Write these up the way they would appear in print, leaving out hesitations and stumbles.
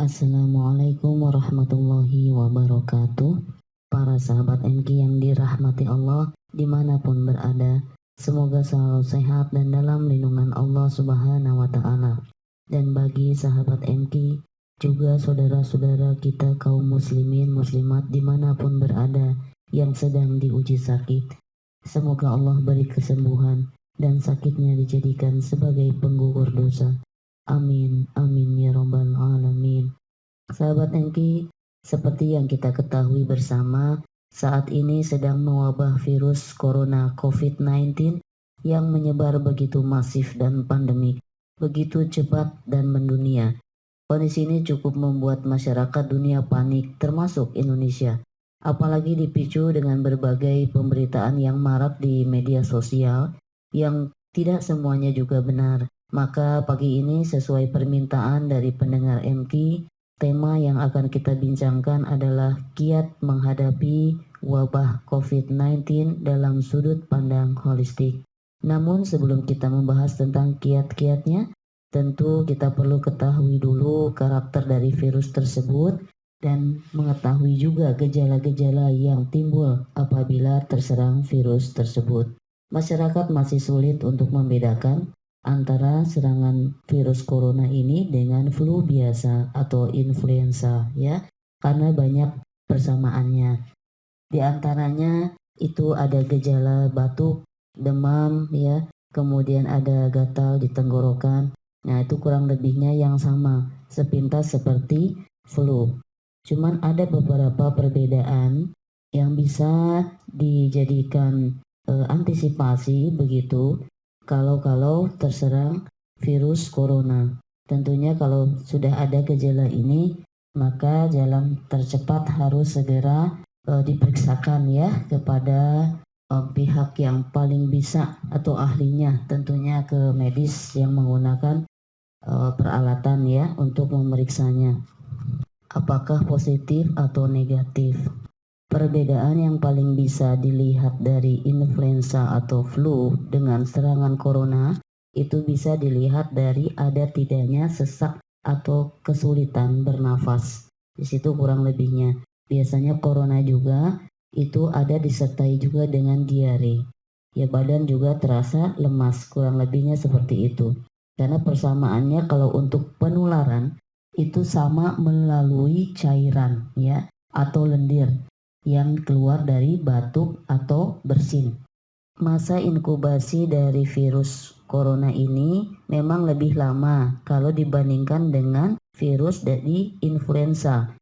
Assalamualaikum warahmatullahi wabarakatuh. Para sahabat MK yang dirahmati Allah dimanapun berada, semoga selalu sehat dan dalam lindungan Allah Subhanahu wa Ta'ala. Dan bagi sahabat MK, juga saudara-saudara kita kaum muslimin muslimat dimanapun berada yang sedang diuji sakit, semoga Allah beri kesembuhan dan sakitnya dijadikan sebagai penggugur dosa. Amin, amin ya rabbal alamin. Sahabat MK, seperti yang kita ketahui bersama, saat ini sedang mewabah virus corona COVID-19 yang menyebar begitu masif dan pandemik, begitu cepat dan mendunia. Kondisi ini cukup membuat masyarakat dunia panik, termasuk Indonesia. Apalagi dipicu dengan berbagai pemberitaan yang marak di media sosial, yang tidak semuanya juga benar. Maka pagi ini sesuai permintaan dari pendengar MK, tema yang akan kita bincangkan adalah kiat menghadapi wabah COVID-19 dalam sudut pandang holistik. Namun sebelum kita membahas tentang kiat-kiatnya, tentu kita perlu ketahui dulu karakter dari virus tersebut dan mengetahui juga gejala-gejala yang timbul apabila terserang virus tersebut. Masyarakat masih sulit untuk membedakan antara serangan virus corona ini dengan flu biasa atau influenza, ya, karena banyak persamaannya. Di antaranya itu ada gejala batuk, demam, ya, kemudian ada gatal di tenggorokan. Nah, itu kurang lebihnya yang sama, sepintas seperti flu. Cuman ada beberapa perbedaan yang bisa dijadikan antisipasi begitu kalau terserang virus corona. Tentunya kalau sudah ada gejala ini, maka jalan tercepat harus segera diperiksakan ya kepada pihak yang paling bisa atau ahlinya, tentunya ke medis yang menggunakan peralatan ya untuk memeriksanya. Apakah positif atau negatif? Perbedaan yang paling bisa dilihat dari influenza atau flu dengan serangan corona itu bisa dilihat dari ada tidaknya sesak atau kesulitan bernafas. Di situ kurang lebihnya. Biasanya corona juga itu ada disertai juga dengan diare. Ya, badan juga terasa lemas, kurang lebihnya seperti itu. Karena persamaannya kalau untuk penularan itu sama melalui cairan ya atau lendir yang keluar dari batuk atau bersin. Masa inkubasi dari virus corona ini memang lebih lama kalau dibandingkan dengan virus dari influenza.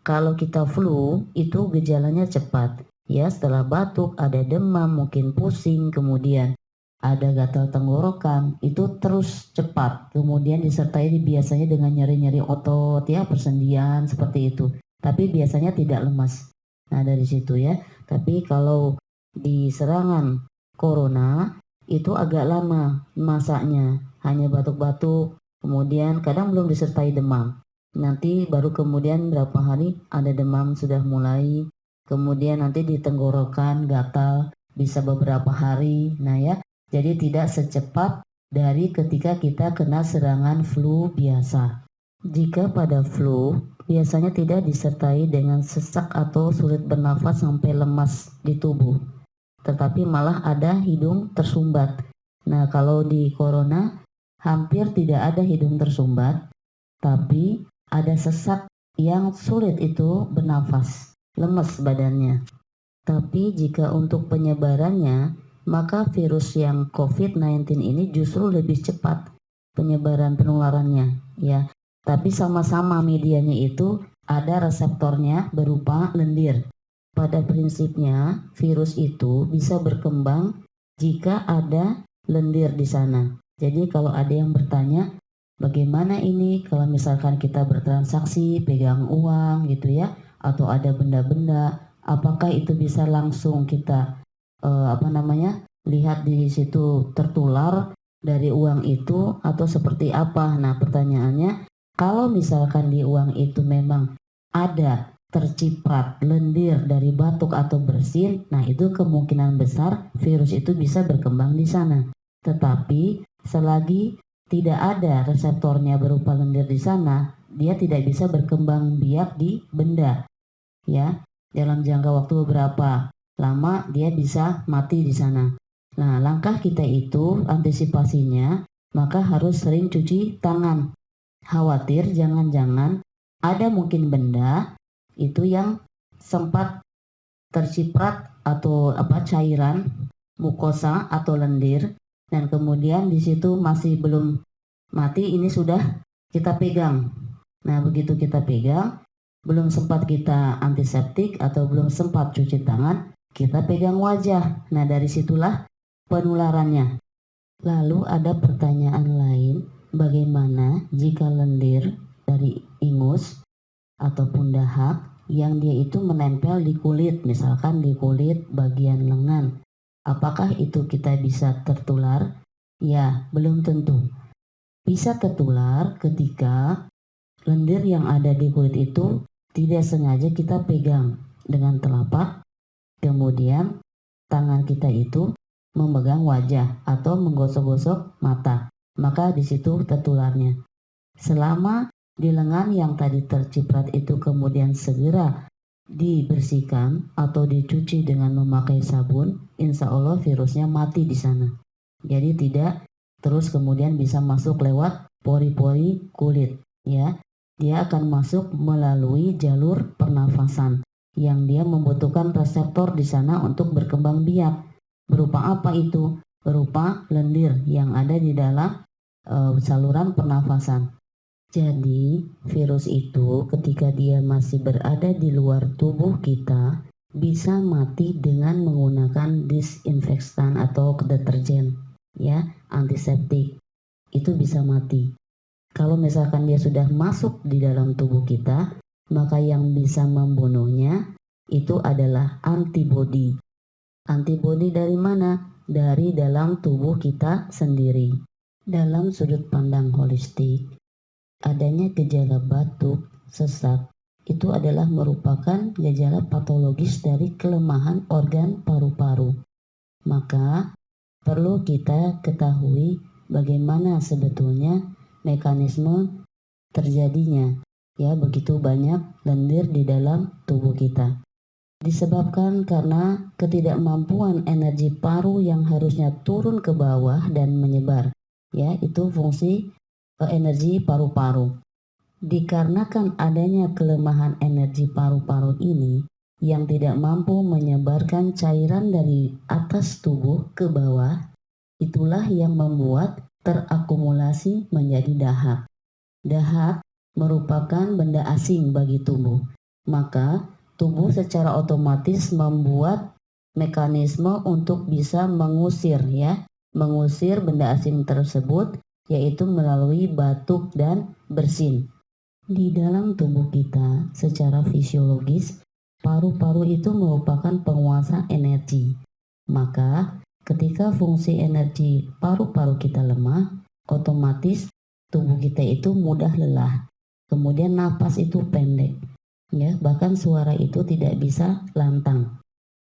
Kalau kita flu itu gejalanya cepat. Ya, setelah batuk ada demam, mungkin pusing, kemudian ada gatal tenggorokan, itu terus cepat. Kemudian disertai biasanya dengan nyeri-nyeri otot ya, persendian seperti itu. Tapi biasanya tidak lemas. Nah, dari situ ya. Tapi kalau di serangan corona itu agak lama masanya, hanya batuk-batuk, kemudian kadang belum disertai demam. Nanti baru kemudian berapa hari ada demam sudah mulai, kemudian nanti di tenggorokan gatal bisa beberapa hari. Nah ya, jadi tidak secepat dari ketika kita kena serangan flu biasa. Jika pada flu, biasanya tidak disertai dengan sesak atau sulit bernafas sampai lemas di tubuh, tetapi malah ada hidung tersumbat. Nah, kalau di corona hampir tidak ada hidung tersumbat, tapi ada sesak yang sulit itu bernafas, lemas badannya. Tapi jika untuk penyebarannya, maka virus yang COVID-19 ini justru lebih cepat penyebaran penularannya, ya. Tapi sama-sama medianya itu ada reseptornya berupa lendir. Pada prinsipnya virus itu bisa berkembang jika ada lendir di sana. Jadi kalau ada yang bertanya, bagaimana ini kalau misalkan kita bertransaksi, pegang uang gitu ya, atau ada benda-benda, apakah itu bisa langsung kita lihat di situ tertular dari uang itu atau seperti apa? Nah, pertanyaannya, kalau misalkan di uang itu memang ada terciprat lendir dari batuk atau bersin, nah itu kemungkinan besar virus itu bisa berkembang di sana. Tetapi selagi tidak ada reseptornya berupa lendir di sana dia tidak bisa berkembang biak di benda, ya. Dalam jangka waktu beberapa lama dia bisa mati di sana. Nah, langkah kita itu antisipasinya, maka harus sering cuci tangan. Khawatir jangan-jangan ada mungkin benda itu yang sempat terciprat atau cairan mukosa atau lendir, dan kemudian di situ masih belum mati, ini sudah kita pegang. Nah, begitu kita pegang, belum sempat kita antiseptik atau belum sempat cuci tangan, kita pegang wajah. Nah, dari situlah penularannya. Lalu ada pertanyaan lain, bagaimana jika lendir dari ingus ataupun dahak yang dia itu menempel di kulit, misalkan di kulit bagian lengan. Apakah itu kita bisa tertular? Ya, belum tentu. Bisa tertular ketika lendir yang ada di kulit itu tidak sengaja kita pegang dengan telapak, kemudian tangan kita itu memegang wajah atau menggosok-gosok mata, maka di situ tertularnya. Selama di lengan yang tadi terciprat itu kemudian segera dibersihkan atau dicuci dengan memakai sabun, insya Allah virusnya mati di sana. Jadi tidak terus kemudian bisa masuk lewat pori-pori kulit, ya. Dia akan masuk melalui jalur pernafasan yang dia membutuhkan reseptor di sana untuk berkembang biak. Berupa apa itu? Berupa lendir yang ada di dalam saluran pernafasan. Jadi virus itu ketika dia masih berada di luar tubuh kita bisa mati dengan menggunakan disinfektan atau deterjen, ya, antiseptik. Itu bisa mati. Kalau misalkan dia sudah masuk di dalam tubuh kita, maka yang bisa membunuhnya itu adalah antibodi. Antibodi dari mana? Dari dalam tubuh kita sendiri. Dalam sudut pandang holistik, adanya gejala batuk, sesak, itu adalah merupakan gejala patologis dari kelemahan organ paru-paru. Maka perlu kita ketahui bagaimana sebetulnya mekanisme terjadinya, ya, begitu banyak lendir di dalam tubuh kita. Disebabkan karena ketidakmampuan energi paru yang harusnya turun ke bawah dan menyebar, ya, itu fungsi energi paru-paru. Dikarenakan adanya kelemahan energi paru-paru ini yang tidak mampu menyebarkan cairan dari atas tubuh ke bawah, itulah yang membuat terakumulasi menjadi dahak. Dahak merupakan benda asing bagi tubuh, maka tubuh secara otomatis membuat mekanisme untuk bisa mengusir benda asing tersebut, yaitu melalui batuk dan bersin. Di dalam tubuh kita secara fisiologis, paru-paru itu merupakan penguasa energi. Maka ketika fungsi energi paru-paru kita lemah, otomatis tubuh kita itu mudah lelah. Kemudian napas itu pendek, ya, bahkan suara itu tidak bisa lantang.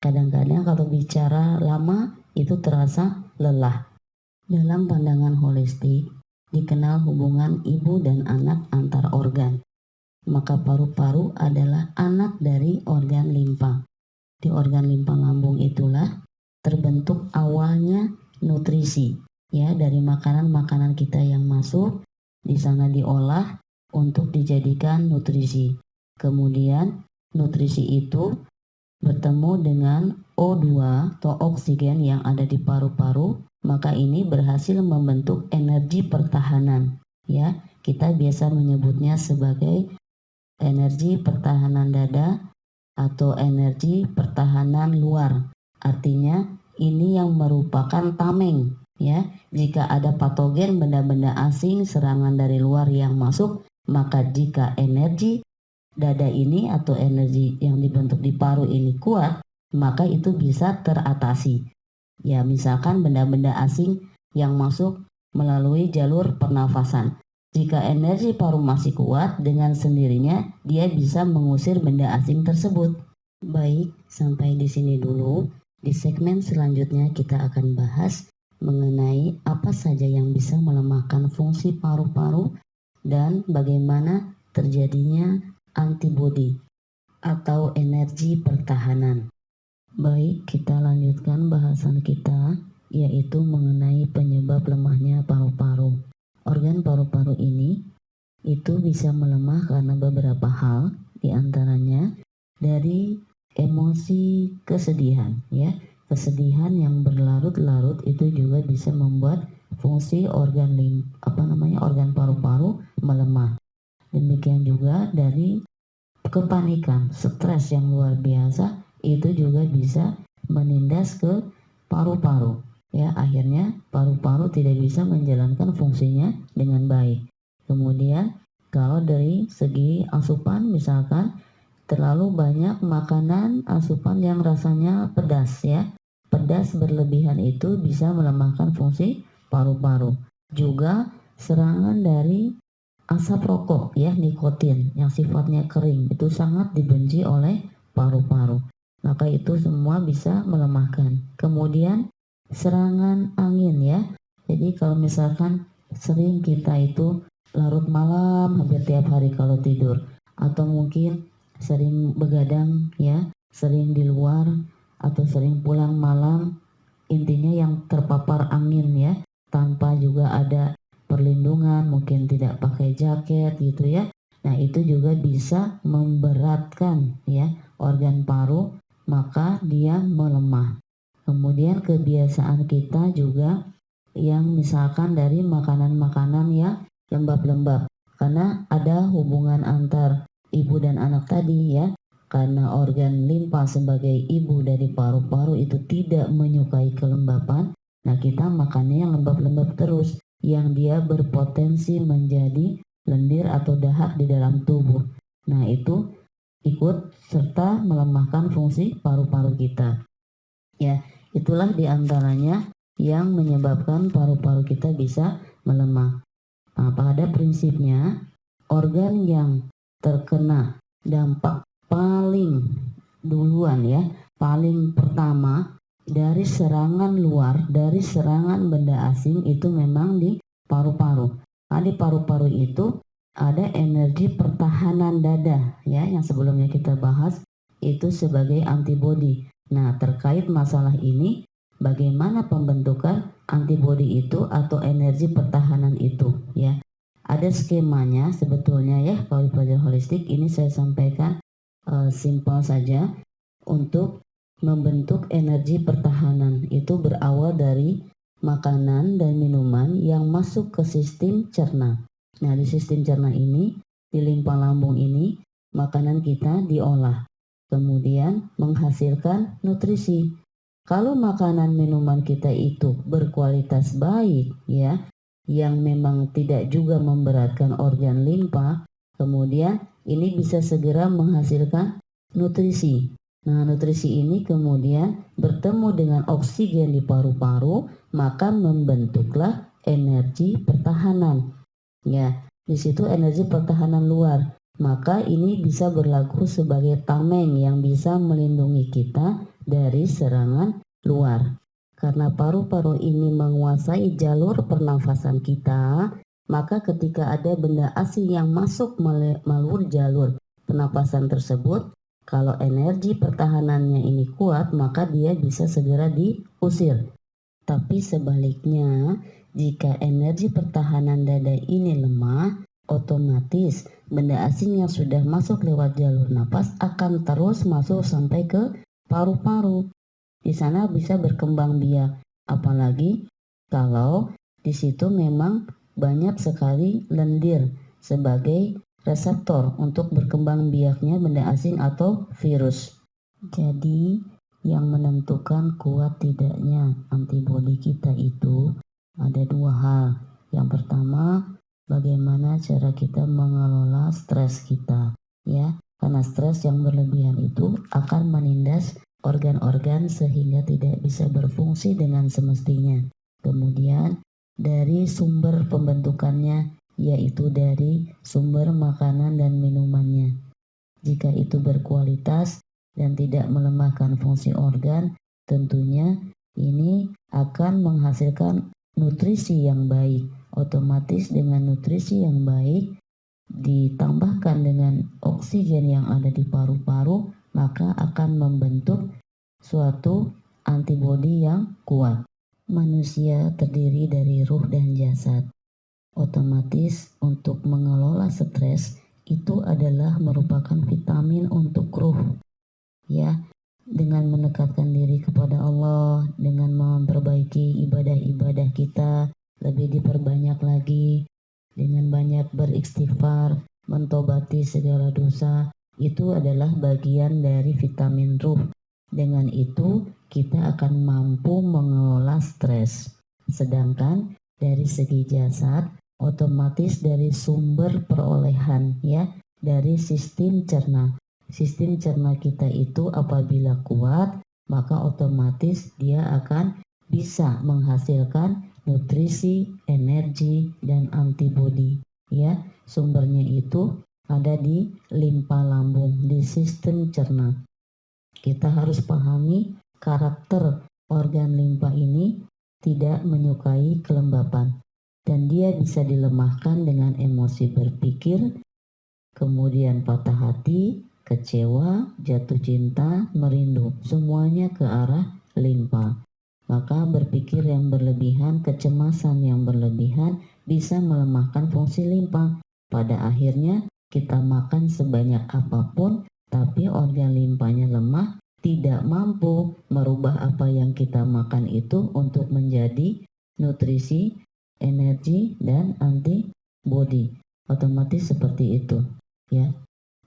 Kadang-kadang kalau bicara lama itu terasa lelah. Dalam pandangan holistik, dikenal hubungan ibu dan anak antar organ. Maka paru-paru adalah anak dari organ limpa. Di organ limpa lambung itulah terbentuk awalnya nutrisi, ya, dari makanan-makanan kita yang masuk, di sana diolah untuk dijadikan nutrisi. Kemudian nutrisi itu bertemu dengan O2 atau oksigen yang ada di paru-paru, maka ini berhasil membentuk energi pertahanan, ya. Kita biasa menyebutnya sebagai energi pertahanan dada atau energi pertahanan luar. Artinya ini yang merupakan tameng, ya. Jika ada patogen benda-benda asing serangan dari luar yang masuk, maka jika energi dada ini atau energi yang dibentuk di paru ini kuat, maka itu bisa teratasi. Ya, misalkan benda-benda asing yang masuk melalui jalur pernafasan. Jika energi paru masih kuat, dengan sendirinya dia bisa mengusir benda asing tersebut. Baik, sampai di sini dulu. Di segmen selanjutnya kita akan bahas mengenai apa saja yang bisa melemahkan fungsi paru-paru dan bagaimana terjadinya antibodi atau energi pertahanan. Baik, kita lanjutkan bahasan kita, yaitu mengenai penyebab lemahnya paru-paru. Organ paru-paru ini itu bisa melemah karena beberapa hal, diantaranya dari emosi kesedihan, ya. Kesedihan yang berlarut-larut itu juga bisa membuat fungsi organ organ paru-paru melemah. Demikian juga dari kepanikan, stres yang luar biasa itu juga bisa menindas ke paru-paru. Ya, akhirnya paru-paru tidak bisa menjalankan fungsinya dengan baik. Kemudian kalau dari segi asupan, misalkan terlalu banyak makanan asupan yang rasanya pedas, ya. Pedas berlebihan itu bisa melemahkan fungsi paru-paru. Juga serangan dari asap rokok, ya, nikotin yang sifatnya kering itu sangat dibenci oleh paru-paru. Maka itu semua bisa melemahkan. Kemudian serangan angin, ya. Jadi kalau misalkan sering kita itu larut malam hampir tiap hari kalau tidur, atau mungkin sering begadang, ya, sering di luar atau sering pulang malam, intinya yang terpapar angin, ya, tanpa juga ada perlindungan, mungkin tidak pakai jaket gitu, ya. Nah, itu juga bisa memberatkan, ya, organ paru, maka dia melemah. Kemudian kebiasaan kita juga yang misalkan dari makanan-makanan yang lembab-lembab, karena ada hubungan antar ibu dan anak tadi, ya. Karena organ limpa sebagai ibu dari paru-paru itu tidak menyukai kelembapan, nah kita makannya yang lembab-lembab terus, yang dia berpotensi menjadi lendir atau dahak di dalam tubuh. Nah, itu ikut serta melemahkan fungsi paru-paru kita. Ya, itulah diantaranya yang menyebabkan paru-paru kita bisa melemah. Nah, pada prinsipnya organ yang terkena dampak paling duluan, ya, paling pertama dari serangan luar, dari serangan benda asing itu memang di paru-paru. Nah, di paru-paru itu ada energi pertahanan dada, ya, yang sebelumnya kita bahas itu sebagai antibodi. Nah, terkait masalah ini, bagaimana pembentukan antibodi itu atau energi pertahanan itu, ya. Ada skemanya sebetulnya, ya, kalau di pelajaran holistik ini saya sampaikan simpel saja. Untuk membentuk energi pertahanan itu berawal dari makanan dan minuman yang masuk ke sistem cerna. Nah, di sistem cerna ini, di limpa lambung ini, makanan kita diolah, kemudian menghasilkan nutrisi. Kalau makanan minuman kita itu berkualitas baik, ya, yang memang tidak juga memberatkan organ limpa, kemudian ini bisa segera menghasilkan nutrisi. Nah, nutrisi ini kemudian bertemu dengan oksigen di paru-paru, maka membentuklah energi pertahanan. Ya, di situ energi pertahanan luar. Maka ini bisa berlaku sebagai tameng yang bisa melindungi kita dari serangan luar. Karena paru-paru ini menguasai jalur pernafasan kita, maka ketika ada benda asing yang masuk melalui jalur pernapasan tersebut, kalau energi pertahanannya ini kuat, maka dia bisa segera diusir. Tapi sebaliknya, jika energi pertahanan dada ini lemah, otomatis benda asing yang sudah masuk lewat jalur napas akan terus masuk sampai ke paru-paru. Di sana bisa berkembang biak, apalagi kalau di situ memang banyak sekali lendir sebagai reseptor untuk berkembang biaknya benda asing atau virus. Jadi yang menentukan kuat tidaknya antibodi kita itu ada dua hal. Yang pertama, bagaimana cara kita mengelola stres kita, ya. Karena stres yang berlebihan itu akan menindas organ-organ sehingga tidak bisa berfungsi dengan semestinya. Kemudian dari sumber pembentukannya, yaitu dari sumber makanan dan minumannya. Jika itu berkualitas dan tidak melemahkan fungsi organ, tentunya ini akan menghasilkan nutrisi yang baik. Otomatis dengan nutrisi yang baik, ditambahkan dengan oksigen yang ada di paru-paru, maka akan membentuk suatu antibodi yang kuat. Manusia terdiri dari ruh dan jasad. Otomatis untuk mengelola stres itu adalah merupakan vitamin untuk ruh. Ya, dengan mendekatkan diri kepada Allah, dengan memperbaiki ibadah-ibadah kita, lebih diperbanyak lagi, dengan banyak beristighfar, mentobati segala dosa, itu adalah bagian dari vitamin ruh. Dengan itu, kita akan mampu mengelola stres. Sedangkan dari segi jasad, otomatis dari sumber perolehan, ya, dari sistem cerna. Sistem cerna kita itu apabila kuat, maka otomatis dia akan bisa menghasilkan nutrisi, energi, dan antibodi. Ya, sumbernya itu ada di limpa lambung, di sistem cerna. Kita harus pahami karakter organ limpa ini tidak menyukai kelembapan, dan dia bisa dilemahkan dengan emosi berpikir, kemudian patah hati, kecewa, jatuh cinta, merindu, semuanya ke arah limpa. Maka berpikir yang berlebihan, kecemasan yang berlebihan bisa melemahkan fungsi limpa. Pada akhirnya kita makan sebanyak apapun, tapi organ limpanya lemah, tidak mampu merubah apa yang kita makan itu untuk menjadi nutrisi, energi, dan antibodi. Otomatis seperti itu, ya.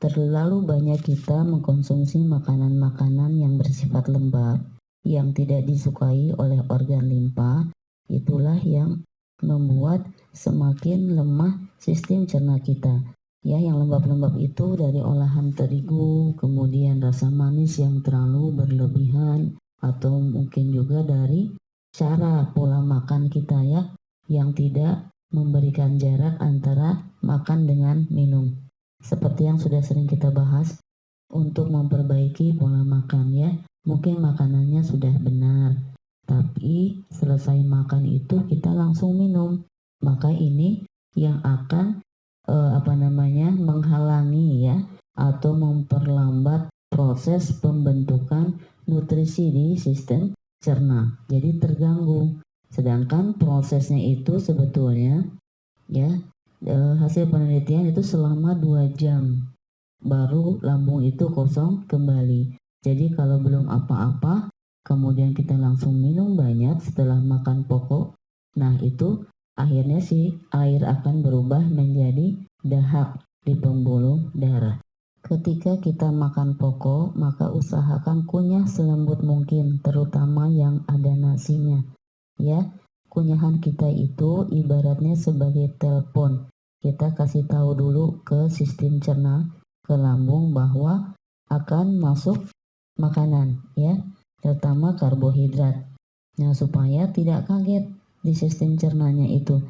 Terlalu banyak kita mengkonsumsi makanan-makanan yang bersifat lembab, yang tidak disukai oleh organ limpa, itulah yang membuat semakin lemah sistem cerna kita. Ya, yang lembab-lembab itu dari olahan terigu, kemudian rasa manis yang terlalu berlebihan, atau mungkin juga dari cara pola makan kita, ya, yang tidak memberikan jarak antara makan dengan minum. Seperti yang sudah sering kita bahas, untuk memperbaiki pola makan, ya, mungkin makanannya sudah benar, tapi selesai makan itu kita langsung minum, maka ini yang akan menghalangi, ya, atau memperlambat proses pembentukan nutrisi di sistem cerna, jadi terganggu. Sedangkan prosesnya itu sebetulnya, ya, hasil penelitian itu selama 2 jam baru lambung itu kosong kembali. Jadi kalau belum apa-apa, kemudian kita langsung minum banyak setelah makan pokok, nah itu akhirnya si air akan berubah menjadi dahak di pembuluh darah. Ketika kita makan pokok, maka usahakan kunyah selembut mungkin, terutama yang ada nasinya. Ya, kunyahan kita itu ibaratnya sebagai telepon. Kita kasih tahu dulu ke sistem cerna, ke lambung bahwa akan masuk makanan, ya, terutama karbohidrat. Nah, supaya tidak kaget di sistem cernanya itu.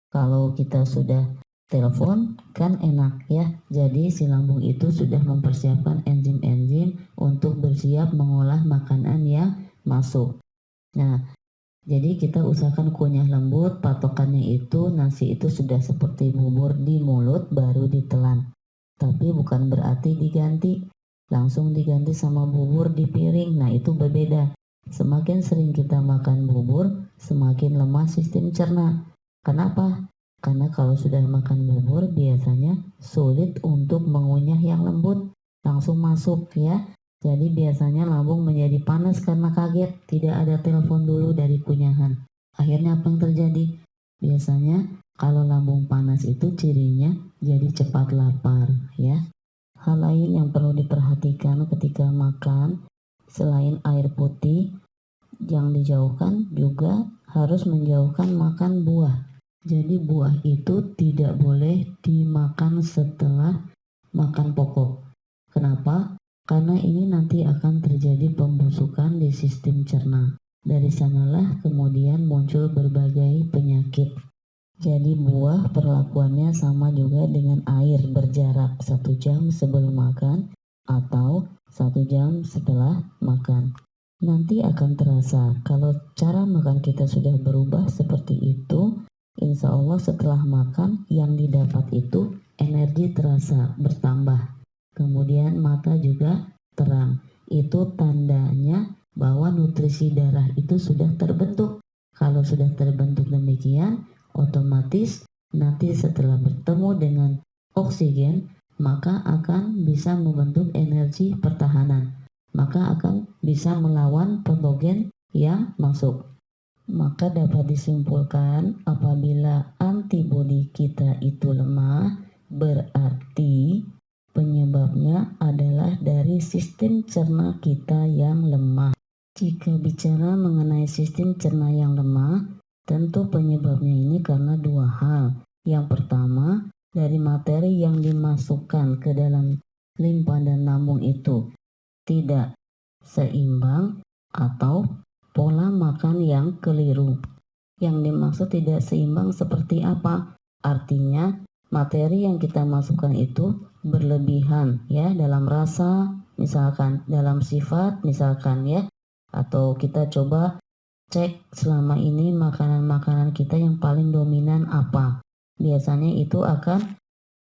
Kalau kita sudah telepon kan enak, ya. Jadi si lambung itu sudah mempersiapkan enzim-enzim untuk bersiap mengolah makanan yang masuk. Nah, jadi kita usahakan kunyah lembut, patokannya itu nasi itu sudah seperti bubur di mulut baru ditelan. Tapi bukan berarti diganti, langsung diganti sama bubur di piring, nah itu berbeda. Semakin sering kita makan bubur, semakin lemah sistem cerna. Kenapa? Karena kalau sudah makan bubur biasanya sulit untuk mengunyah yang lembut, langsung masuk, ya. Jadi biasanya lambung menjadi panas karena kaget, tidak ada telepon dulu dari kunyahan. Akhirnya apa yang terjadi? Biasanya kalau lambung panas itu cirinya jadi cepat lapar, ya. Hal lain yang perlu diperhatikan ketika makan, selain air putih, yang dijauhkan juga harus menjauhkan makan buah. Jadi buah itu tidak boleh dimakan setelah makan pokok. Kenapa? Karena ini nanti akan terjadi pembusukan di sistem cerna. Dari sanalah kemudian muncul berbagai penyakit. Jadi buah perlakuannya sama juga dengan air, berjarak 1 jam sebelum makan atau 1 jam setelah makan. Nanti akan terasa kalau cara makan kita sudah berubah seperti itu, insya Allah setelah makan yang didapat itu energi terasa bertambah. Kemudian mata juga terang. Itu tandanya bahwa nutrisi darah itu sudah terbentuk. Kalau sudah terbentuk demikian, otomatis nanti setelah bertemu dengan oksigen, maka akan bisa membentuk energi pertahanan. Maka akan bisa melawan patogen yang masuk. Maka dapat disimpulkan apabila antibodi kita itu lemah, berarti penyebabnya adalah dari sistem cerna kita yang lemah. Jika bicara mengenai sistem cerna yang lemah, tentu penyebabnya ini karena dua hal. Yang pertama, dari materi yang dimasukkan ke dalam limpa dan lambung itu tidak seimbang atau pola makan yang keliru. Yang dimaksud tidak seimbang seperti apa? Artinya materi yang kita masukkan itu berlebihan ya dalam rasa, misalkan dalam sifat misalkan ya, atau kita coba cek selama ini makanan-makanan kita yang paling dominan apa. Biasanya itu akan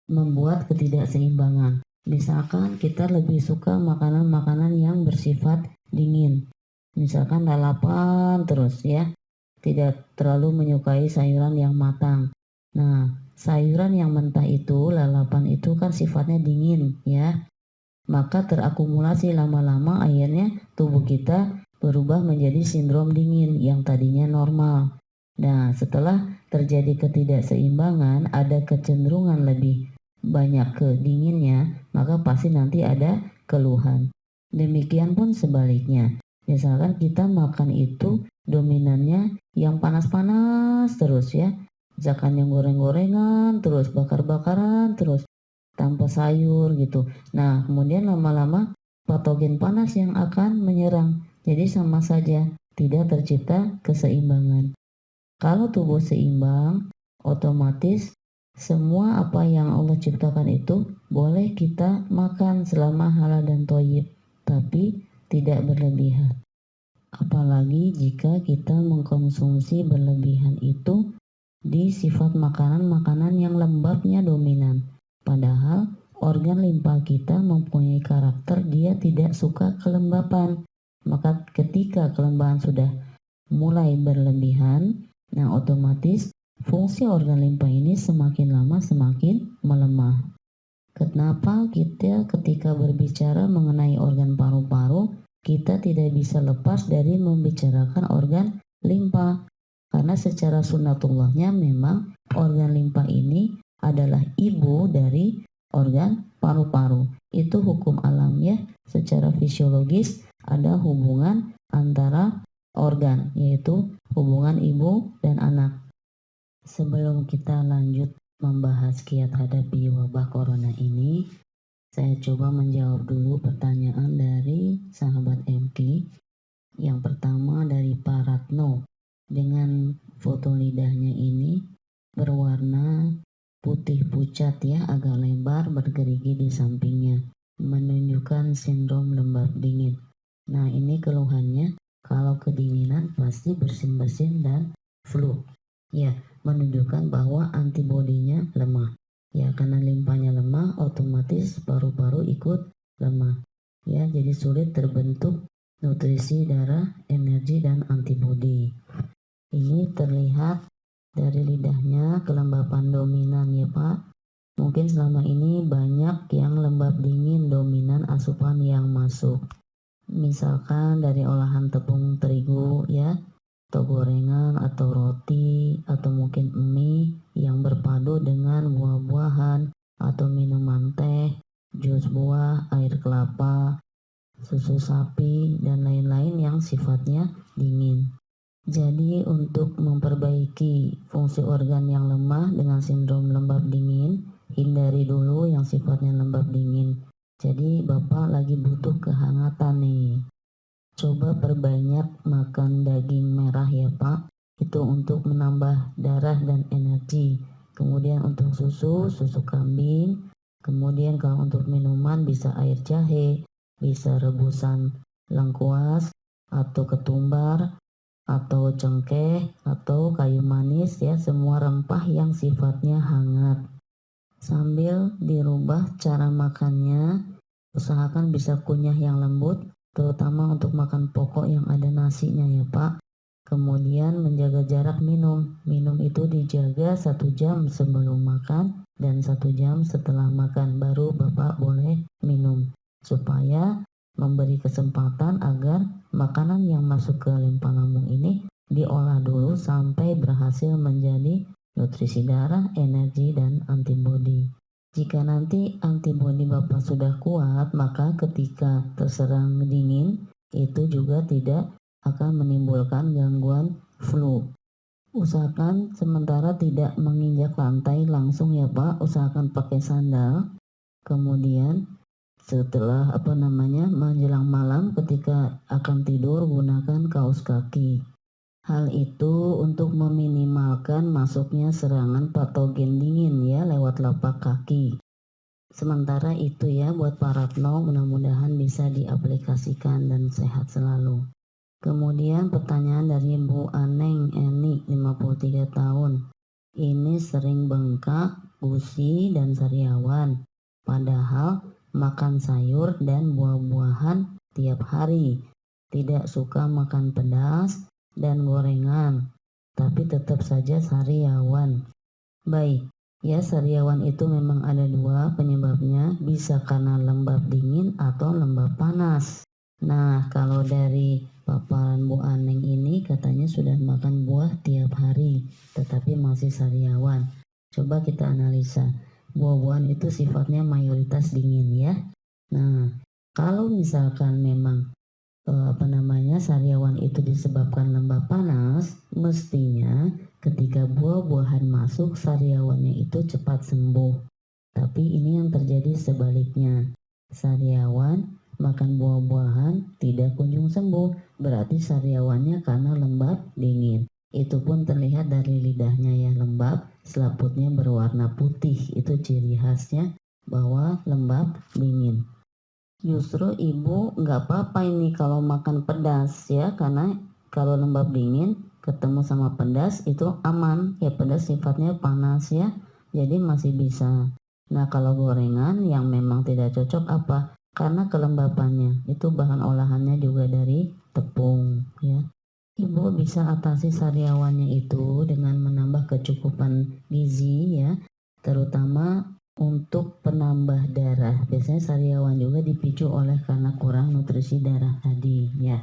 membuat ketidakseimbangan. Misalkan kita lebih suka makanan-makanan yang bersifat dingin. Misalkan lalapan terus ya. Tidak terlalu menyukai sayuran yang matang. Nah, sayuran yang mentah itu, lalapan itu kan sifatnya dingin ya. Maka terakumulasi lama-lama akhirnya tubuh kita berubah menjadi sindrom dingin yang tadinya normal. Nah, setelah terjadi ketidakseimbangan, ada kecenderungan lebih banyak ke dinginnya, maka pasti nanti ada keluhan. Demikian pun sebaliknya. Misalkan kita makan itu dominannya yang panas-panas terus ya. Misalkan yang goreng-gorengan terus, bakar-bakaran terus, tanpa sayur gitu. Nah, kemudian lama-lama patogen panas yang akan menyerang. Jadi sama saja, tidak tercipta keseimbangan. Kalau tubuh seimbang, otomatis semua apa yang Allah ciptakan itu boleh kita makan selama halal dan thayyib, tapi tidak berlebihan. Apalagi jika kita mengkonsumsi berlebihan itu di sifat makanan-makanan yang lembabnya dominan. Padahal organ limpa kita mempunyai karakter dia tidak suka kelembapan. Maka ketika kelembapan sudah mulai berlebihan, nah otomatis fungsi organ limpa ini semakin lama semakin melemah. Kenapa kita ketika berbicara mengenai organ paru-paru, kita tidak bisa lepas dari membicarakan organ limpa. Karena secara sunnatullahnya memang organ limpa ini adalah ibu dari organ paru-paru. Itu hukum alam ya, secara fisiologis ada hubungan antara organ, yaitu hubungan ibu dan anak. Sebelum kita lanjut membahas kiat hadapi wabah corona ini, saya coba menjawab dulu pertanyaan dari sahabat MK. Yang pertama dari Pak Ratno. Dengan foto lidahnya ini berwarna putih pucat ya, agak lebar, bergerigi di sampingnya, menunjukkan sindrom lembab dingin. Nah, ini keluhannya kalau kedinginan pasti bersin-bersin dan flu. Ya, menunjukkan bahwa antibodinya lemah. Ya, karena limpanya lemah, otomatis paru-paru ikut lemah. Ya, jadi sulit terbentuk nutrisi darah, energi, dan antibodi. Ini terlihat dari lidahnya kelembapan dominan ya Pak. Mungkin selama ini banyak yang lembab dingin dominan asupan yang masuk. Misalkan dari olahan tepung terigu ya, atau gorengan atau roti atau mungkin mie yang berpadu dengan buah-buahan atau minuman teh, jus buah, air kelapa, susu sapi, dan lain-lain yang sifatnya dingin. Jadi untuk memperbaiki fungsi organ yang lemah dengan sindrom lembab dingin, hindari dulu yang sifatnya lembab dingin. Jadi Bapak lagi butuh kehangatan nih. Coba perbanyak makan daging merah ya Pak. Itu untuk menambah darah dan energi. Kemudian untuk susu kambing. Kemudian kalau untuk minuman bisa air jahe, bisa rebusan lengkuas atau ketumbar, atau cengkeh, atau kayu manis ya, semua rempah yang sifatnya hangat. Sambil dirubah cara makannya, usahakan bisa kunyah yang lembut, terutama untuk makan pokok yang ada nasinya ya Pak. Kemudian menjaga jarak minum. Minum itu dijaga 1 jam sebelum makan dan 1 jam setelah makan. Baru Bapak boleh minum. Supaya memberi kesempatan agar makanan yang masuk ke limpa lambung ini diolah dulu sampai berhasil menjadi nutrisi darah, energi, dan antibodi. Jika nanti antibodi Bapak sudah kuat, maka ketika terserang dingin, itu juga tidak akan menimbulkan gangguan flu. Usahakan sementara tidak menginjak lantai langsung ya Pak, usahakan pakai sandal. Kemudian setelah menjelang malam ketika akan tidur gunakan kaos kaki. Hal itu untuk meminimalkan masuknya serangan patogen dingin ya lewat lapak kaki. Sementara itu ya buat para Retno, mudah-mudahan bisa diaplikasikan dan sehat selalu. Kemudian pertanyaan dari Bu Aneng Eni, 53 tahun. Ini sering bengkak, gusi, dan sariawan. Padahal makan sayur dan buah-buahan tiap hari. Tidak suka makan pedas dan gorengan, tapi tetap saja sariawan. Baik, ya sariawan itu memang ada 2 penyebabnya, bisa karena lembab dingin atau lembab panas. Nah, kalau dari paparan Bu Aneng ini katanya sudah makan buah tiap hari, tetapi masih sariawan. Coba kita analisa. Buah-buahan itu sifatnya mayoritas dingin ya. Nah, kalau misalkan memang sariawan itu disebabkan lembab panas, mestinya ketika buah-buahan masuk sariawannya itu cepat sembuh. Tapi ini yang terjadi sebaliknya. Sariawan makan buah-buahan tidak kunjung sembuh, berarti sariawannya karena lembab dingin. Itu pun terlihat dari lidahnya yang lembab, selaputnya berwarna putih. Itu ciri khasnya bahwa lembab dingin. Justru ibu nggak apa-apa ini kalau makan pedas ya, karena kalau lembab dingin ketemu sama pedas itu aman ya, pedas sifatnya panas ya, jadi masih bisa. Nah kalau gorengan yang memang tidak cocok apa? Karena kelembapannya, itu bahan olahannya juga dari tepung ya. Ibu bisa atasi sariawannya itu dengan menambah kecukupan gizi ya, terutama untuk penambah darah. Biasanya sariawan juga dipicu oleh karena kurang nutrisi darah tadi ya.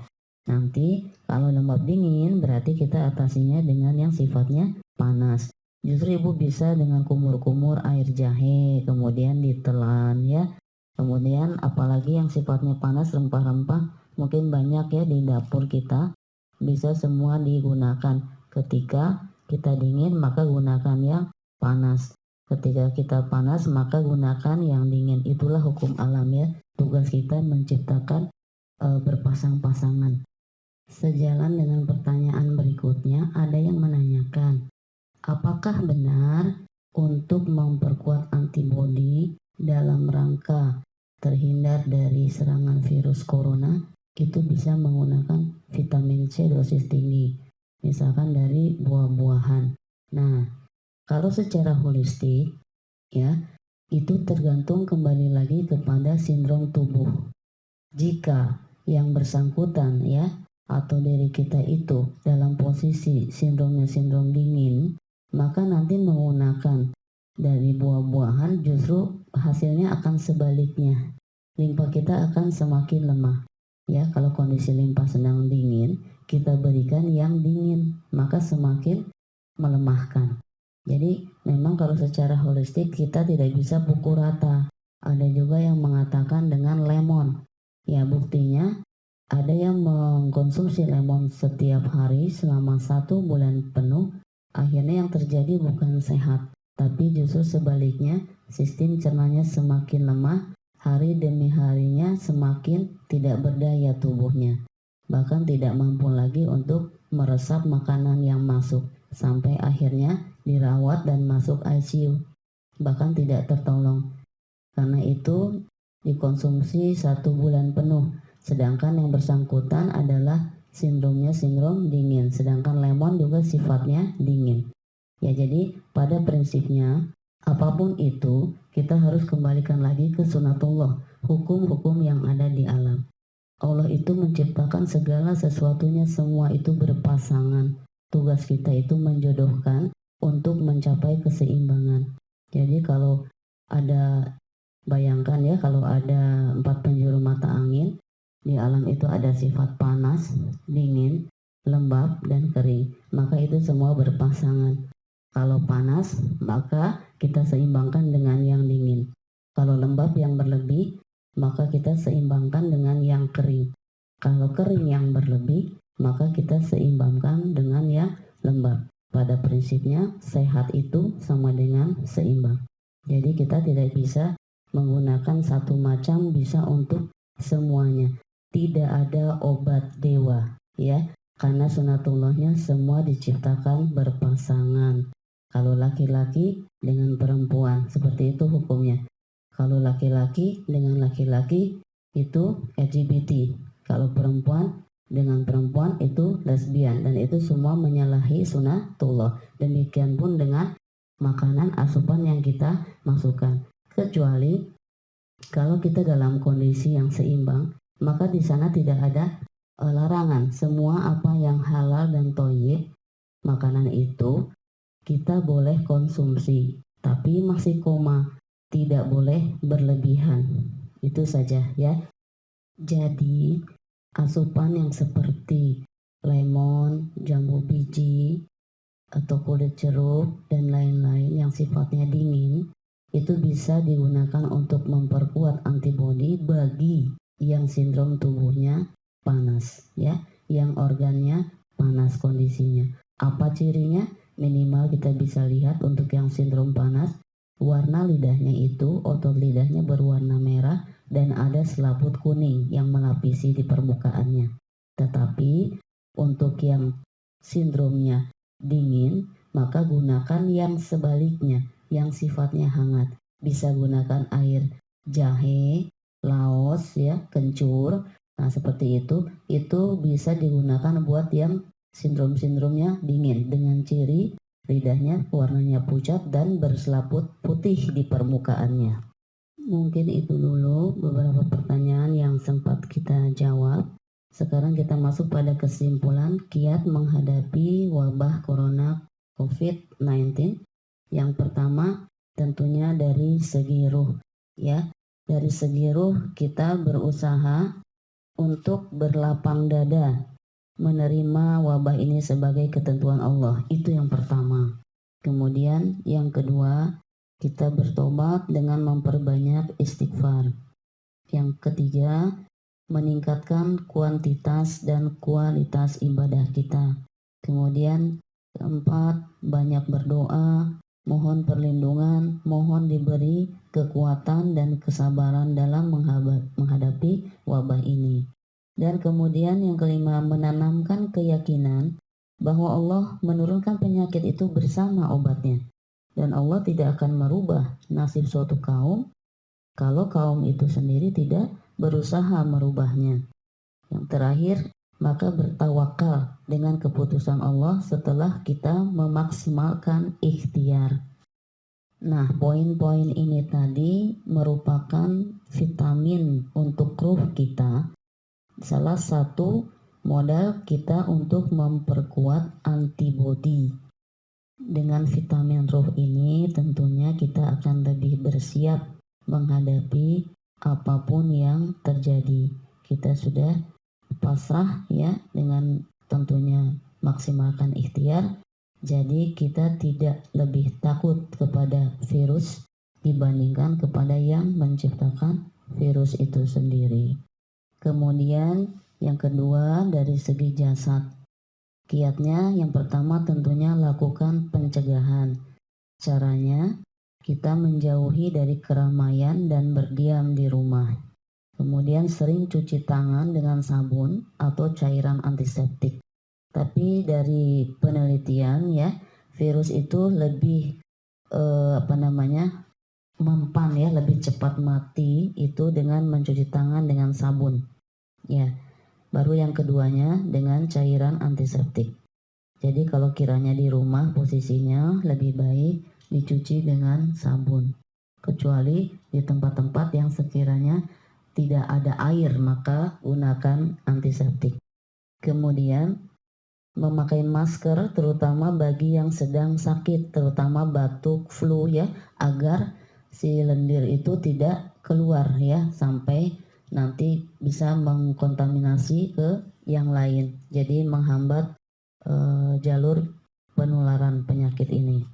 Nanti kalau lembab dingin berarti kita atasinya dengan yang sifatnya panas. Justru ibu bisa dengan kumur-kumur air jahe, kemudian ditelan ya. Kemudian apalagi yang sifatnya panas, rempah-rempah mungkin banyak ya di dapur kita, bisa semua digunakan. Ketika kita dingin maka gunakan yang panas, ketika kita panas maka gunakan yang dingin. Itulah hukum alam ya, tugas kita menciptakan berpasang-pasangan. Sejalan dengan pertanyaan berikutnya, ada yang menanyakan, apakah benar untuk memperkuat antibodi dalam rangka terhindar dari serangan virus corona itu bisa menggunakan vitamin C dosis tinggi, misalkan dari buah-buahan. Nah, kalau secara holistik ya, itu tergantung kembali lagi kepada sindrom tubuh. Jika yang bersangkutan ya atau diri kita itu dalam posisi sindromnya sindrom dingin, maka nanti menggunakan dari buah-buahan justru hasilnya akan sebaliknya. Limpa kita akan semakin lemah. Ya, kalau kondisi limpa sedang dingin, kita berikan yang dingin, maka semakin melemahkan. Jadi memang kalau secara holistik kita tidak bisa pukul rata. Ada juga yang mengatakan dengan lemon. Ya, buktinya ada yang mengkonsumsi lemon setiap hari selama 1 bulan penuh. Akhirnya yang terjadi bukan sehat, tapi justru sebaliknya, sistem cernanya semakin lemah, hari demi harinya semakin tidak berdaya tubuhnya. Bahkan tidak mampu lagi untuk meresap makanan yang masuk, sampai akhirnya dirawat dan masuk ICU, bahkan tidak tertolong. Karena itu dikonsumsi 1 bulan penuh, sedangkan yang bersangkutan adalah sindromnya sindrom dingin, sedangkan lemon juga sifatnya dingin. Ya, jadi pada prinsipnya Apapun itu, kita harus kembalikan lagi ke sunatullah, hukum-hukum yang ada di alam. Allah itu menciptakan segala sesuatunya, semua itu berpasangan. Tugas kita itu menjodohkan untuk mencapai keseimbangan. Jadi kalau ada, bayangkan ya, kalau ada 4 penjuru mata angin, di alam itu ada sifat panas, dingin, lembab, dan kering. Maka itu semua berpasangan. Kalau panas, maka kita seimbangkan dengan yang dingin. Kalau lembab yang berlebih, maka kita seimbangkan dengan yang kering. Kalau kering yang berlebih, maka kita seimbangkan dengan yang lembab. Pada prinsipnya, sehat itu sama dengan seimbang. Jadi kita tidak bisa menggunakan satu macam bisa untuk semuanya. Tidak ada obat dewa, ya. Karena sunatullahnya semua diciptakan berpasangan. Kalau laki-laki dengan perempuan, seperti itu hukumnya. Kalau laki-laki dengan laki-laki itu LGBT. Kalau perempuan dengan perempuan itu lesbian. Dan itu semua menyalahi sunatullah. Demikian pun dengan makanan asupan yang kita masukkan. Kecuali kalau kita dalam kondisi yang seimbang, maka di sana tidak ada larangan. Semua apa yang halal dan thayyib, makanan itu kita boleh konsumsi, tapi masih koma, tidak boleh berlebihan. Itu saja ya. Jadi asupan yang seperti lemon, jambu biji, atau kulit jeruk dan lain-lain yang sifatnya dingin itu bisa digunakan untuk memperkuat antibodi bagi yang sindrom tubuhnya panas, ya, yang organnya panas kondisinya. Apa cirinya? Minimal kita bisa lihat untuk yang sindrom panas, warna lidahnya itu, otot lidahnya berwarna merah dan ada selaput kuning yang melapisi di permukaannya. Tetapi untuk yang sindromnya dingin, maka gunakan yang sebaliknya, yang sifatnya hangat. Bisa gunakan air jahe, laos, ya, kencur. Nah, seperti itu bisa digunakan buat yang sindrom-sindromnya dingin dengan ciri lidahnya warnanya pucat dan berselaput putih di permukaannya. Mungkin itu dulu beberapa pertanyaan yang sempat kita jawab. Sekarang kita masuk pada kesimpulan kiat menghadapi wabah corona COVID-19. Yang pertama tentunya dari segi ruh, ya. Dari segi ruh kita berusaha untuk berlapang dada menerima wabah ini sebagai ketentuan Allah. Itu yang pertama. Kemudian yang kedua, kita bertobat dengan memperbanyak istighfar. Yang ketiga, meningkatkan kuantitas dan kualitas ibadah kita. Kemudian keempat, banyak berdoa, mohon perlindungan, mohon diberi kekuatan dan kesabaran dalam menghadapi wabah ini. Dan kemudian yang kelima, menanamkan keyakinan bahwa Allah menurunkan penyakit itu bersama obatnya. Dan Allah tidak akan merubah nasib suatu kaum kalau kaum itu sendiri tidak berusaha merubahnya. Yang terakhir, maka bertawakal dengan keputusan Allah setelah kita memaksimalkan ikhtiar. Nah, poin-poin ini tadi merupakan vitamin untuk ruh kita. Salah satu modal kita untuk memperkuat antibodi. Dengan vitamin ruh ini tentunya kita akan lebih bersiap menghadapi apapun yang terjadi. Kita sudah pasrah ya dengan tentunya maksimalkan ikhtiar. Jadi kita tidak lebih takut kepada virus dibandingkan kepada yang menciptakan virus itu sendiri. Kemudian yang kedua dari segi jasad. Kiatnya yang pertama tentunya lakukan pencegahan. Caranya kita menjauhi dari keramaian dan berdiam di rumah. Kemudian sering cuci tangan dengan sabun atau cairan antiseptik. Tapi dari penelitian ya, virus itu lebih mempan ya, lebih cepat mati itu dengan mencuci tangan dengan sabun. Ya, baru yang keduanya dengan cairan antiseptik. Jadi kalau kiranya di rumah posisinya lebih baik dicuci dengan sabun. Kecuali di tempat-tempat yang sekiranya tidak ada air, maka gunakan antiseptik. Kemudian memakai masker terutama bagi yang sedang sakit, terutama batuk, flu ya, agar si lendir itu tidak keluar ya, sampai nanti bisa mengkontaminasi ke yang lain. Jadi menghambat jalur penularan penyakit ini.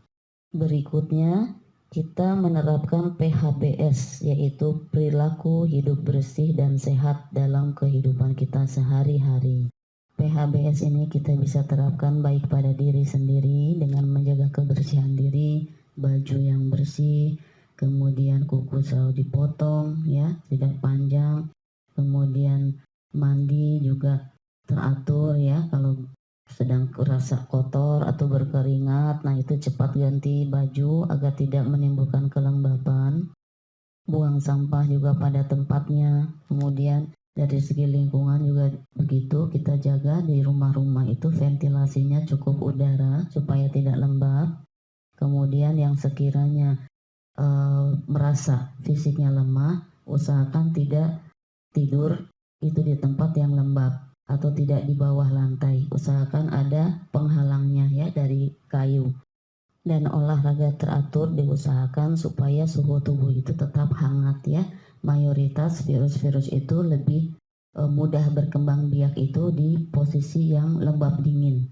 Berikutnya kita menerapkan PHBS, yaitu perilaku hidup bersih dan sehat dalam kehidupan kita sehari-hari. PHBS ini kita bisa terapkan baik pada diri sendiri dengan menjaga kebersihan diri, baju yang bersih, kemudian kuku selalu dipotong ya, tidak panjang, kemudian mandi juga teratur ya, kalau sedang rasa kotor atau berkeringat, nah itu cepat ganti baju agar tidak menimbulkan kelembapan. Buang sampah juga pada tempatnya. Kemudian dari segi lingkungan juga begitu, kita jaga di rumah-rumah itu ventilasinya cukup udara supaya tidak lembab. Kemudian yang sekiranya merasa fisiknya lemah, usahakan tidak tidur itu di tempat yang lembab atau tidak di bawah lantai. Usahakan ada penghalangnya ya dari kayu. Dan olahraga teratur diusahakan supaya suhu tubuh itu tetap hangat ya. Mayoritas virus-virus itu lebih mudah berkembang biak itu di posisi yang lembab dingin.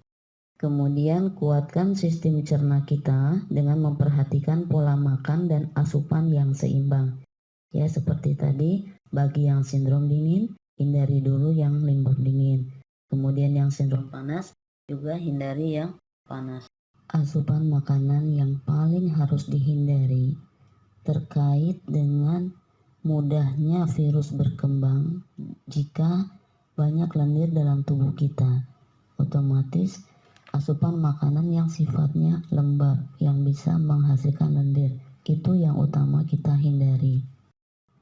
Kemudian kuatkan sistem cerna kita dengan memperhatikan pola makan dan asupan yang seimbang. Ya seperti tadi, bagi yang sindrom dingin, hindari dulu yang lembab dingin. Kemudian yang sindrom panas, juga hindari yang panas. Asupan makanan yang paling harus dihindari terkait dengan mudahnya virus berkembang jika banyak lendir dalam tubuh kita. Otomatis asupan makanan yang sifatnya lembab yang bisa menghasilkan lendir itu yang utama kita hindari.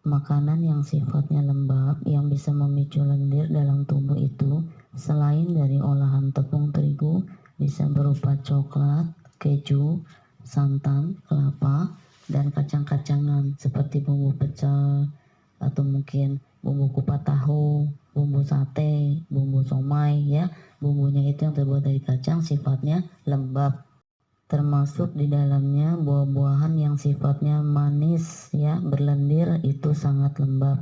Makanan yang sifatnya lembab yang bisa memicu lendir dalam tubuh itu selain dari olahan tepung terigu bisa berupa coklat, keju, santan, kelapa, dan kacang-kacangan seperti bumbu pecel atau mungkin bumbu kupat tahu, bumbu sate, bumbu somai ya. Bumbunya itu yang terbuat dari kacang sifatnya lembab. Termasuk di dalamnya buah-buahan yang sifatnya manis ya, berlendir itu sangat lembab.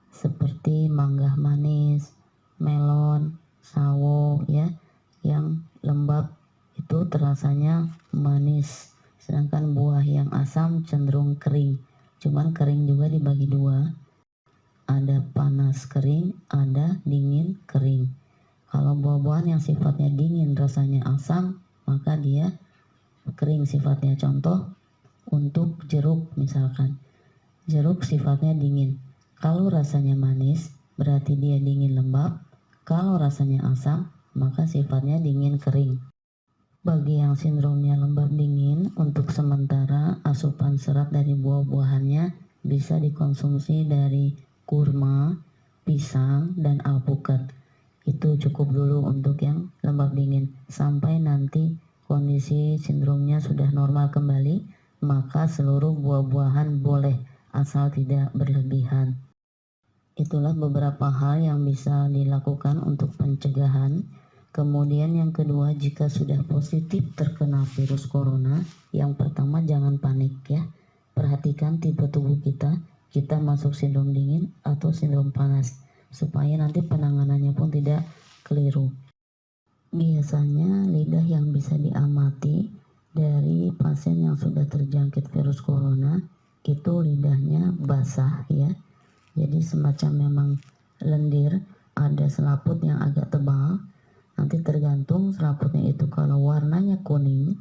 Seperti mangga manis, melon, sawo ya, yang lembab itu terasanya manis. Sedangkan buah yang asam cenderung kering. Cuman kering juga dibagi dua. Ada panas kering, ada dingin kering. Kalau buah-buahan yang sifatnya dingin rasanya asam, maka dia kering sifatnya. Contoh untuk jeruk misalkan. Jeruk sifatnya dingin. Kalau rasanya manis, berarti dia dingin lembab. Kalau rasanya asam, maka sifatnya dingin kering. Bagi yang sindromnya lembab dingin, untuk sementara asupan serat dari buah-buahannya bisa dikonsumsi dari kurma, pisang, dan alpukat. Itu cukup dulu untuk yang lembab dingin. Sampai nanti kondisi sindromnya sudah normal kembali, maka seluruh buah-buahan boleh asal tidak berlebihan. Itulah beberapa hal yang bisa dilakukan untuk pencegahan. Kemudian yang kedua, jika sudah positif terkena virus corona, yang pertama jangan panik ya. Perhatikan tipe tubuh kita masuk sindrom dingin atau sindrom panas, supaya nanti penanganannya pun tidak keliru. Biasanya lidah yang bisa diamati dari pasien yang sudah terjangkit virus corona itu lidahnya basah ya. Jadi semacam memang lendir, ada selaput yang agak tebal. Nanti tergantung selaputnya itu, kalau warnanya kuning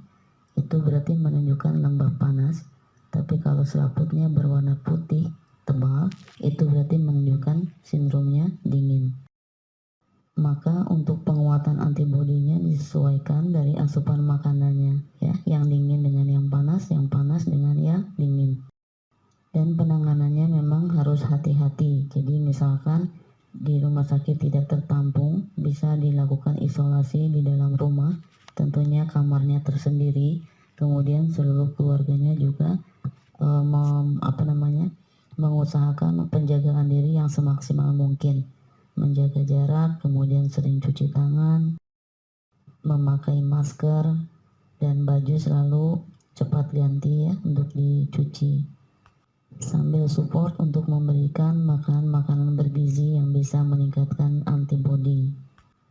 itu berarti menunjukkan lembab panas. Tapi kalau selaputnya berwarna putih tebal, itu berarti menunjukkan sindromnya dingin. Maka untuk penguatan antibodinya disesuaikan dari asupan makanannya ya, yang dingin dengan yang panas dengan yang dingin. Dan penanganannya memang harus hati-hati. Jadi misalkan di rumah sakit tidak tertampung, bisa dilakukan isolasi di dalam rumah. Tentunya kamarnya tersendiri, Kemudian seluruh keluarganya juga mengusahakan penjagaan diri yang semaksimal mungkin, menjaga jarak, kemudian sering cuci tangan, memakai masker, dan baju selalu cepat ganti ya untuk dicuci, sambil support untuk memberikan makanan-makanan bergizi yang bisa meningkatkan antibodi.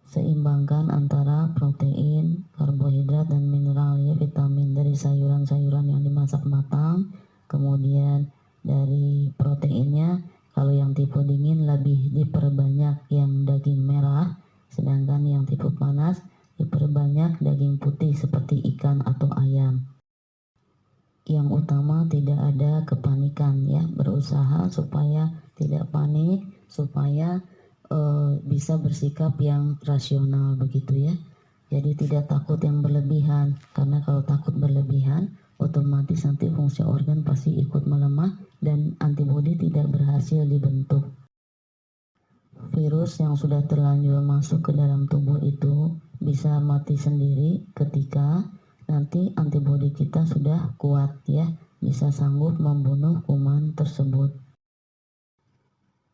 Seimbangkan antara protein, karbohidrat, dan mineral ya, vitamin dari sayuran-sayuran yang dimasak matang. Kemudian dari proteinnya, kalau yang tipe dingin lebih diperbanyak yang daging merah, sedangkan yang tipe panas diperbanyak daging putih seperti ikan atau ayam. Yang utama tidak ada kepanikan ya, berusaha supaya tidak panik, supaya bisa bersikap yang rasional begitu ya. Jadi tidak takut yang berlebihan, karena kalau takut berlebihan otomatis nanti fungsi organ pasti ikut melemah dan antibodi tidak berhasil dibentuk. Virus yang sudah terlanjur masuk ke dalam tubuh itu bisa mati sendiri ketika nanti antibodi kita sudah kuat ya, bisa sanggup membunuh kuman tersebut.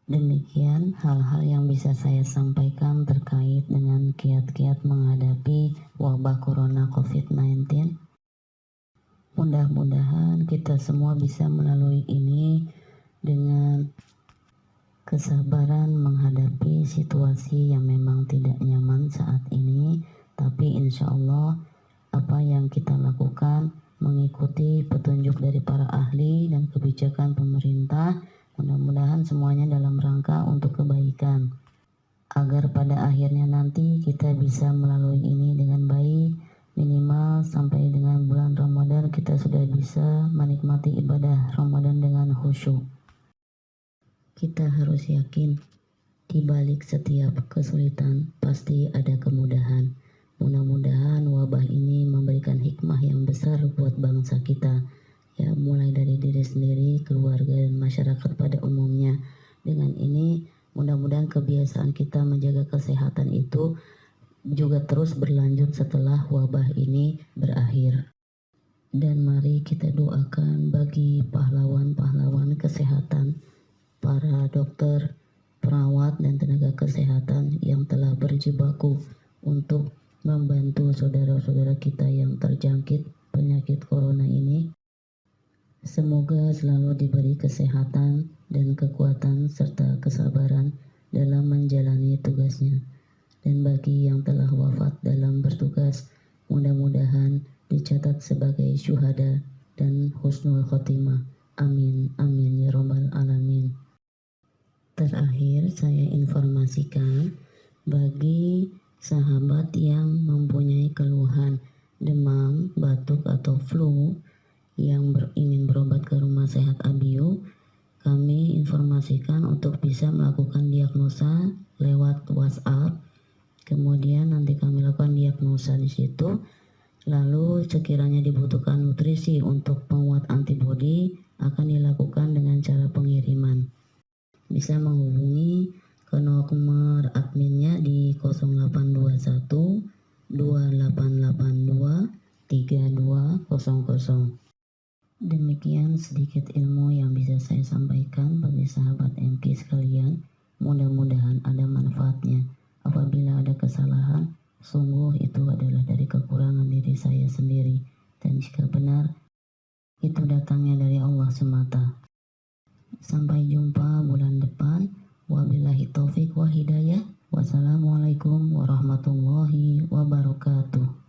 Demikian hal-hal yang bisa saya sampaikan terkait dengan kiat-kiat menghadapi wabah corona COVID-19. Mudah-mudahan kita semua bisa melalui ini dengan kesabaran menghadapi situasi yang memang tidak nyaman saat ini, tapi insya Allah apa yang kita lakukan mengikuti petunjuk dari para ahli dan kebijakan pemerintah, mudah-mudahan semuanya dalam rangka untuk kebaikan, agar pada akhirnya nanti kita bisa melalui ini dengan baik. Minimal sampai dengan bulan Ramadan kita sudah bisa menikmati ibadah Ramadan dengan khusyuk. Kita harus yakin di balik setiap kesulitan pasti ada kemudahan. Mudah-mudahan wabah ini memberikan hikmah yang besar buat bangsa kita. Ya, mulai dari diri sendiri, keluarga, dan masyarakat pada umumnya. Dengan ini mudah-mudahan kebiasaan kita menjaga kesehatan itu juga terus berlanjut setelah wabah ini berakhir. Dan mari kita doakan bagi pahlawan-pahlawan kesehatan, para dokter, perawat, dan tenaga kesehatan yang telah berjibaku untuk membantu saudara-saudara kita yang terjangkit penyakit corona ini. Semoga selalu diberi kesehatan dan kekuatan serta kesabaran dalam menjalani tugasnya. Dan bagi yang telah wafat dalam bertugas, mudah-mudahan dicatat sebagai syuhada dan husnul khotimah. Amin, amin ya rabbal alamin. Terakhir saya informasikan bagi sahabat yang mempunyai keluhan demam, batuk, atau flu yang ingin berobat ke rumah sehat ABIO, kami informasikan untuk bisa melakukan diagnosa lewat WhatsApp. Kemudian nanti kami lakukan diagnosa di situ. Lalu sekiranya dibutuhkan nutrisi untuk penguat antibodi akan dilakukan dengan cara pengiriman. Bisa menghubungi ke nomor adminnya di 0821 2882 3200. Demikian sedikit ilmu yang bisa saya sampaikan bagi sahabat MK sekalian. Mudah-mudahan ada manfaatnya. Apabila ada kesalahan, sungguh itu adalah dari kekurangan diri saya sendiri. Dan jika benar, itu datangnya dari Allah semata. Sampai jumpa bulan depan. Wabillahi taufik wa hidayah. Wassalamualaikum warahmatullahi wabarakatuh.